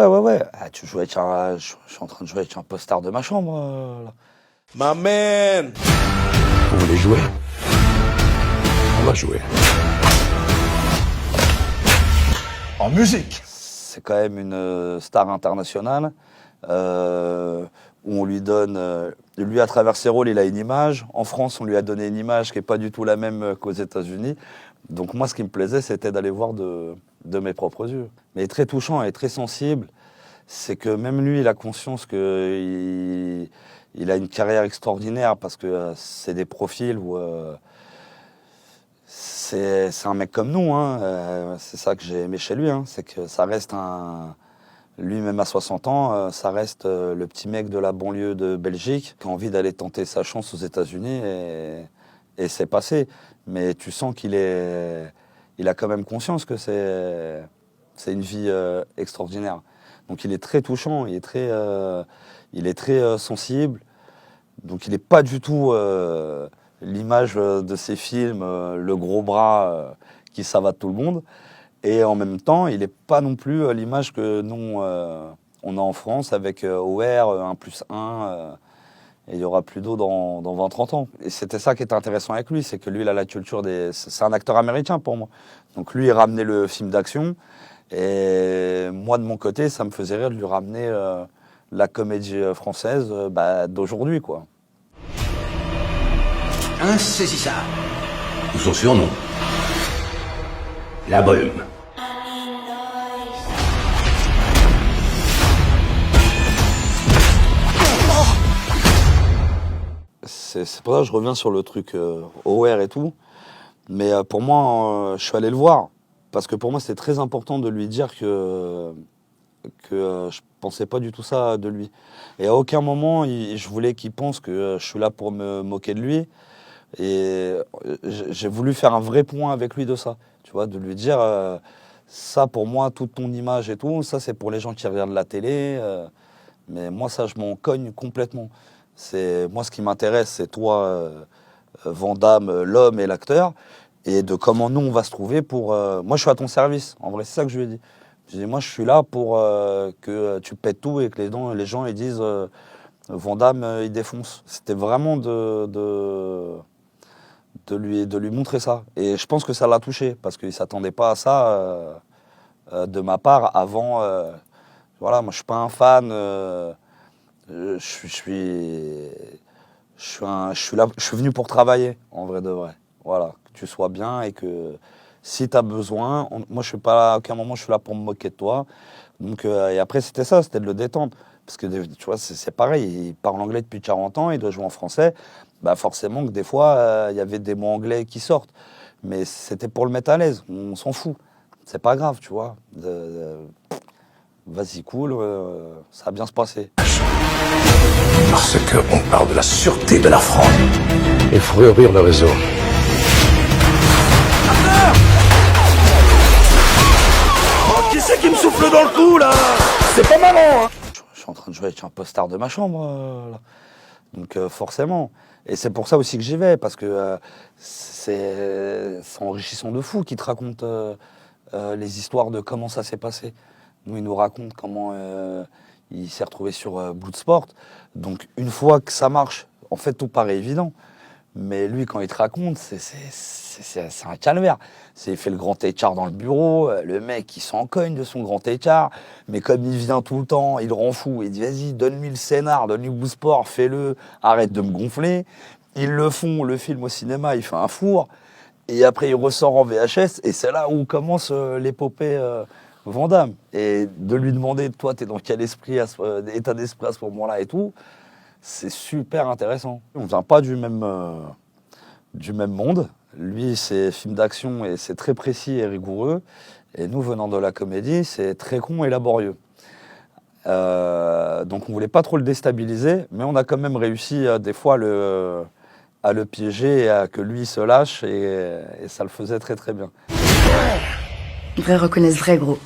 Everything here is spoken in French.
Ouais. Ah, tu joues avec je suis en train de jouer avec un poster de ma chambre, là. My man! Vous voulez jouer? On va jouer. En musique! C'est quand même une star internationale, où on lui donne... lui, à travers ses rôles, il a une image. En France, on lui a donné une image qui n'est pas du tout la même qu'aux États-Unis. Donc moi, ce qui me plaisait, c'était d'aller voir de mes propres yeux. Mais il est très touchant et très sensible. C'est que même lui, il a conscience qu'il a une carrière extraordinaire parce que c'est des profils où... c'est un mec comme nous, hein. C'est ça que j'ai aimé chez lui, hein. C'est que ça reste un... Lui, même à 60 ans, ça reste le petit mec de la banlieue de Belgique qui a envie d'aller tenter sa chance aux États-Unis et c'est passé. Mais tu sens qu'il a quand même conscience que c'est une vie extraordinaire. Donc il est très touchant, il est très sensible. Donc il n'est pas du tout l'image de ces films, le gros bras qui savate tout le monde. Et en même temps, il n'est pas non plus l'image que nous, on a en France avec OR, 1+1, et il n'y aura plus d'eau dans 20-30 ans. Et c'était ça qui était intéressant avec lui, c'est que lui, il a la culture des... C'est un acteur américain pour moi. Donc lui, il ramenait le film d'action, et moi, de mon côté, ça me faisait rire de lui ramener la comédie française d'aujourd'hui, quoi. Insaisissable. Ou son surnom. La brume. C'est pour ça que je reviens sur le truc OR et tout. Mais pour moi, je suis allé le voir. Parce que pour moi, c'était très important de lui dire que je pensais pas du tout ça de lui. Et à aucun moment, je voulais qu'il pense que je suis là pour me moquer de lui. Et j'ai voulu faire un vrai point avec lui de ça. Tu vois, de lui dire, ça pour moi, toute ton image et tout, ça c'est pour les gens qui regardent la télé. Mais moi, ça, je m'en cogne complètement. Moi, ce qui m'intéresse, c'est toi, Van Damme, l'homme et l'acteur, et de comment nous, on va se trouver pour... Moi, je suis à ton service. En vrai, c'est ça que je lui ai dit. Je lui ai dit, moi, je suis là pour que tu pètes tout et que les gens ils disent Van Damme, il défonce. C'était vraiment de lui montrer ça. Et je pense que ça l'a touché, parce qu'il ne s'attendait pas à ça de ma part avant... voilà, moi, je ne suis pas un fan... je suis venu pour travailler, en vrai de vrai. Voilà, que tu sois bien et que si tu as besoin, moi je suis pas à aucun moment je suis là pour me moquer de toi. Donc et après c'était ça, c'était de le détendre parce que tu vois c'est pareil, il parle anglais depuis 40 ans, il doit jouer en français. Bah forcément que des fois il y avait des mots anglais qui sortent, mais c'était pour le mettre à l'aise, on s'en fout. C'est pas grave, tu vois. Vas-y, cool, ça va bien se passer. Parce qu'on parle de la sûreté de la France. Il faut réouvrir le réseau. Oh, qui c'est qui me souffle dans le cou, là? C'est pas marrant, hein? Je suis en train de jouer avec un poster de ma chambre, là. Donc forcément. Et c'est pour ça aussi que j'y vais, parce que c'est enrichissant de fou qu'il te raconte les histoires de comment ça s'est passé. Nous, il nous raconte comment il s'est retrouvé sur Bloodsport. Donc, une fois que ça marche, en fait, tout paraît évident. Mais lui, quand il te raconte, c'est un calvaire. Il fait le grand HR dans le bureau, le mec, il s'en cogne de son grand HR, mais comme il vient tout le temps, il le rend fou. Il dit, vas-y, donne-lui le scénar, donne-lui Bloodsport, fais-le, arrête de me gonfler. Ils le font, le film au cinéma, il fait un four. Et après, il ressort en VHS, et c'est là où commence l'épopée... Van Damme, et de lui demander, toi, t'es dans quel état d'esprit à ce moment-là et tout, c'est super intéressant. On vient pas du même monde. Lui, c'est film d'action et c'est très précis et rigoureux. Et nous, venant de la comédie, c'est très con et laborieux. Donc on voulait pas trop le déstabiliser, mais on a quand même réussi des fois à le piéger et à que lui se lâche, et ça le faisait très très bien. Vrai reconnaissent vrai, gros.